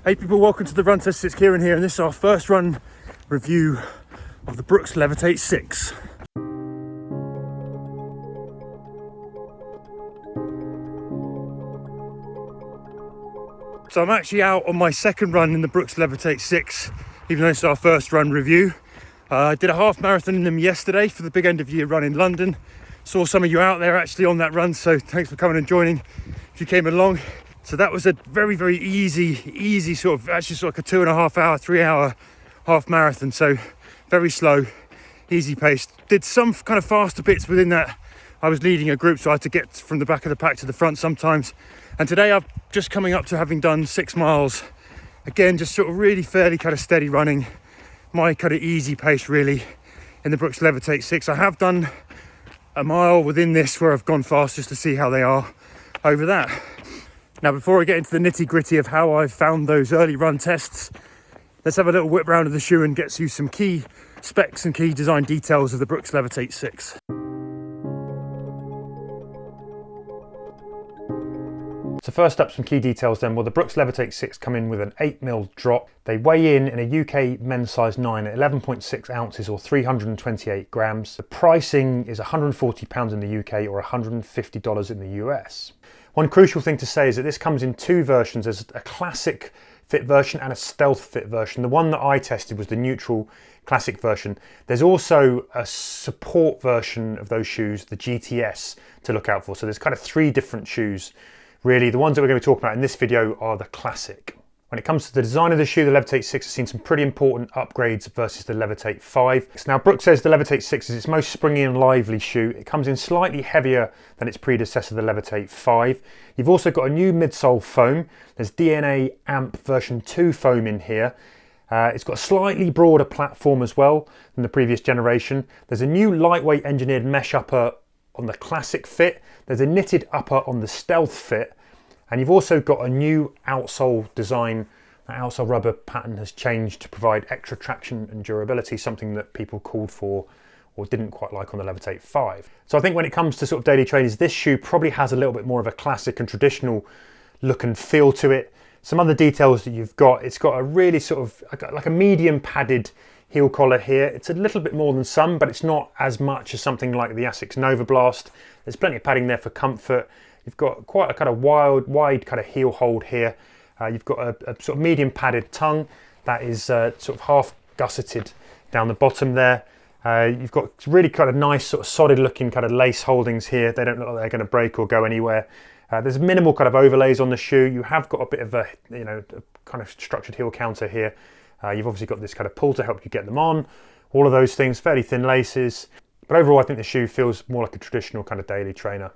Hey people, welcome to the Run Test. It's Kieran here, and this is our first run review of the Brooks Levitate 6. So I'm actually out on my second run in the Brooks Levitate 6, even though it's our first run review. I did a half marathon in them yesterday for the big end of year run in London. Saw some of you out there actually on that run, so thanks for coming and joining if you came along. So that was a very, very easy sort of, actually sort of like a 2.5 hour, 3 hour half marathon. So very slow, easy paced. Did some kind of faster bits within that. I was leading a group, so I had to get from the back of the pack to the front sometimes. And today I'm just coming up to having done 6 miles. Again, just sort of really fairly kind of steady running. My kind of easy pace really in the Brooks Levitate 6. I have done a mile within this where I've gone fast just to see how they are over that. Now, before I get into the nitty gritty of how I've found those early run tests, let's have a little whip round of the shoe and get you some key specs and key design details of the Brooks Levitate 6. So first up, some key details then. Well, the Brooks Levitate 6 come in with an 8mm drop. They weigh in a UK men's size 9 at 11.6 ounces or 328 grams. The pricing is £140 in the UK or $150 in the US. One crucial thing to say is that this comes in 2 versions. There's a classic fit version and a stealth fit version. The one that I tested was the neutral classic version. There's also a support version of those shoes, the GTS, to look out for. So there's kind of 3 different shoes. Really, the ones that we're going to be talking about in this video are the classic. When it comes to the design of the shoe, the Levitate 6 has seen some pretty important upgrades versus the Levitate 5. Now, Brooks says the Levitate 6 is its most springy and lively shoe. It comes in slightly heavier than its predecessor, the Levitate 5. You've also got a new midsole foam. There's DNA AMP version 2 foam in here. It's got a slightly broader platform as well than the previous generation. There's a new lightweight engineered mesh upper on the classic fit. There's a knitted upper on the stealth fit. And you've also got a new outsole design. That outsole rubber pattern has changed to provide extra traction and durability, something that people called for or didn't quite like on the Levitate 5. So I think when it comes to sort of daily trainers, this shoe probably has a little bit more of a classic and traditional look and feel to it. Some other details that you've got, it's got a really sort of like a medium padded heel collar here. It's a little bit more than some, but it's not as much as something like the Asics Nova Blast. There's plenty of padding there for comfort. You've got quite a kind of wide kind of heel hold here. You've got a sort of medium padded tongue that is sort of half gusseted down the bottom there. You've got really kind of nice sort of solid looking kind of lace holdings here. They don't look like they're going to break or go anywhere. There's minimal kind of overlays on the shoe. You have got a bit of a, a kind of structured heel counter here. You've obviously got this kind of pull to help you get them on. All of those things, fairly thin laces. But overall, I think the shoe feels more like a traditional kind of daily trainer.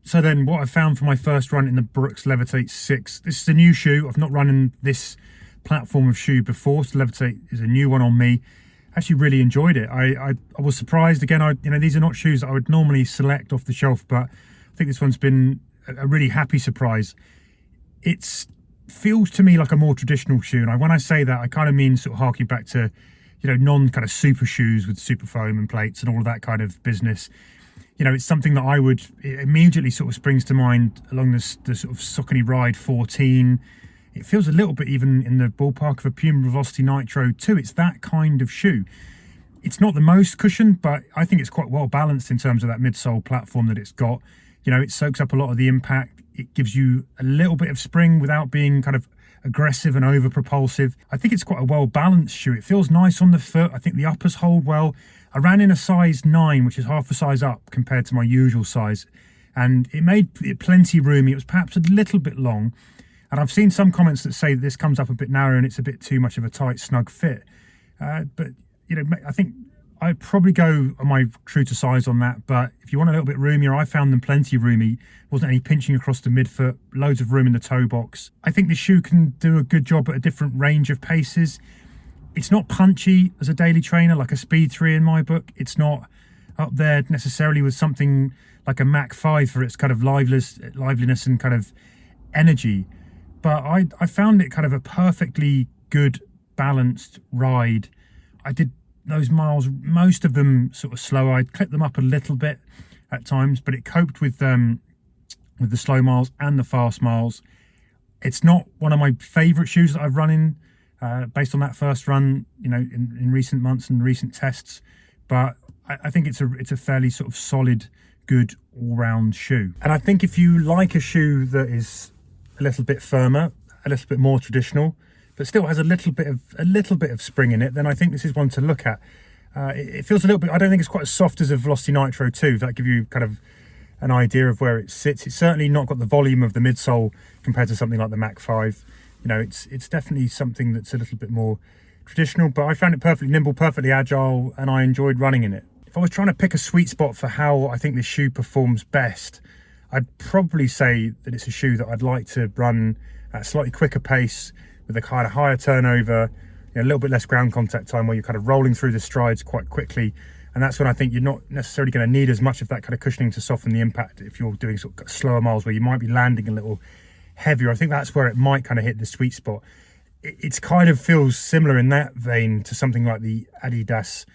So then what I found for my first run in the Brooks Levitate 6, this is a new shoe. I've not run in this platform of shoe before, so Levitate is a new one on me. Actually really enjoyed it. I was surprised. Again, these are not shoes that I would normally select off the shelf, but I think this one's been a really happy surprise. It feels to me like a more traditional shoe, and when I say that, I kind of mean sort of harking back to, non kind of super shoes with super foam and plates and all of that kind of business. It's something that it immediately sort of springs to mind along the sort of Saucony Ride 14. It feels a little bit even in the ballpark of a Puma Velocity Nitro 2. It's that kind of shoe. It's not the most cushioned, but I think it's quite well balanced in terms of that midsole platform that it's got. It soaks up a lot of the impact. It gives you a little bit of spring without being kind of aggressive and over propulsive. I think it's quite a well balanced shoe. It feels nice on the foot. I think the uppers hold well. I ran in a size 9, which is half a size up compared to my usual size, and it made it plenty roomy. It was perhaps a little bit long, and I've seen some comments that say that this comes up a bit narrow and it's a bit too much of a tight, snug fit. But I think I'd probably go on my true to size on that. But if you want a little bit roomier, I found them plenty roomy. Wasn't any pinching across the midfoot, loads of room in the toe box. I think the shoe can do a good job at a different range of paces. It's not punchy as a daily trainer like a Speed 3 in my book. It's not up there necessarily with something like a Mach 5 for its kind of liveliness and kind of energy. But I found it kind of a perfectly good, balanced ride. I did those miles, most of them sort of slow. I'd clip them up a little bit at times, but it coped with with the slow miles and the fast miles. It's not one of my favourite shoes that I've run in based on that first run, you know, in recent months and recent tests. But I think it's a fairly sort of solid, good all-round shoe. And I think if you like a shoe that is a little bit firmer, a little bit more traditional, but still has a little bit of spring in it, then I think this is one to look at. It feels a little bit, I don't think it's quite as soft as a Velocity Nitro 2. That give you kind of an idea of where it sits. It's certainly not got the volume of the midsole compared to something like the Mach 5. You know, it's definitely something that's a little bit more traditional, but I found it perfectly nimble, perfectly agile, and I enjoyed running in it. If I was trying to pick a sweet spot for how I think this shoe performs best, I'd probably say that it's a shoe that I'd like to run at a slightly quicker pace with a kind of higher turnover, you know, a little bit less ground contact time, where you're kind of rolling through the strides quite quickly. And that's when I think you're not necessarily going to need as much of that kind of cushioning to soften the impact if you're doing sort of slower miles where you might be landing a little heavier. I think that's where it might kind of hit the sweet spot. It's kind of feels similar in that vein to something like the Adidas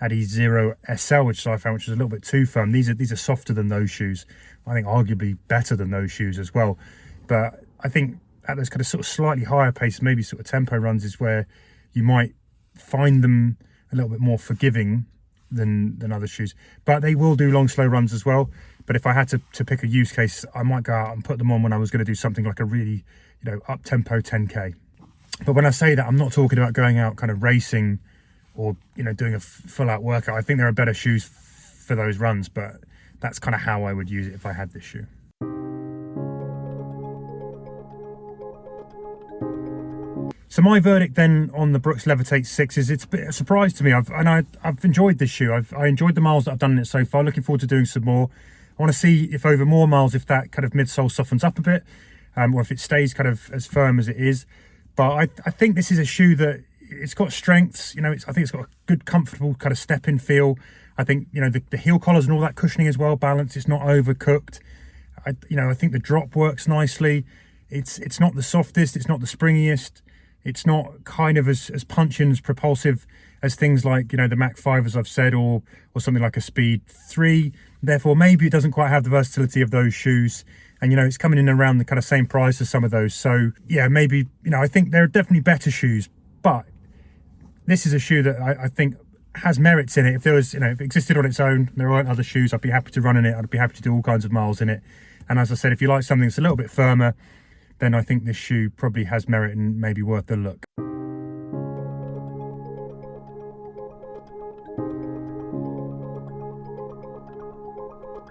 Adi Zero SL, which I found, which was a little bit too firm. These are softer than those shoes. I think arguably better than those shoes as well. But I think at those kind of sort of slightly higher pace, maybe sort of tempo runs, is where you might find them a little bit more forgiving than other shoes. But they will do long, slow runs as well. But if I had to pick a use case, I might go out and put them on when I was going to do something like a really, you know, up-tempo 10K. But when I say that, I'm not talking about going out kind of racing or, you know, doing a full-out workout. I think there are better shoes for those runs, but that's kind of how I would use it if I had this shoe. So my verdict then on the Brooks Levitate 6 is it's a bit of a surprise to me. I've enjoyed this shoe. I enjoyed the miles that I've done in it so far. Looking forward to doing some more. I want to see if over more miles, if that kind of midsole softens up a bit, or if it stays kind of as firm as it is. But I think this is a shoe that it's got strengths. You know, I think it's got a good, comfortable kind of step-in feel. I think, you know, the heel collars and all that cushioning is well balanced. It's not overcooked. I think the drop works nicely. It's not the softest. It's not the springiest. It's not kind of as punchy and as propulsive as things like, you know, the Mach 5, as I've said, or something like a Speed 3. Therefore, maybe it doesn't quite have the versatility of those shoes. And, you know, it's coming in around the kind of same price as some of those. So, yeah, maybe, you know, I think there are definitely better shoes. But this is a shoe that I think has merits in it. If there was, you know, if it existed on its own, there weren't other shoes, I'd be happy to run in it. I'd be happy to do all kinds of miles in it. And as I said, if you like something that's a little bit firmer, then I think this shoe probably has merit and maybe worth the look.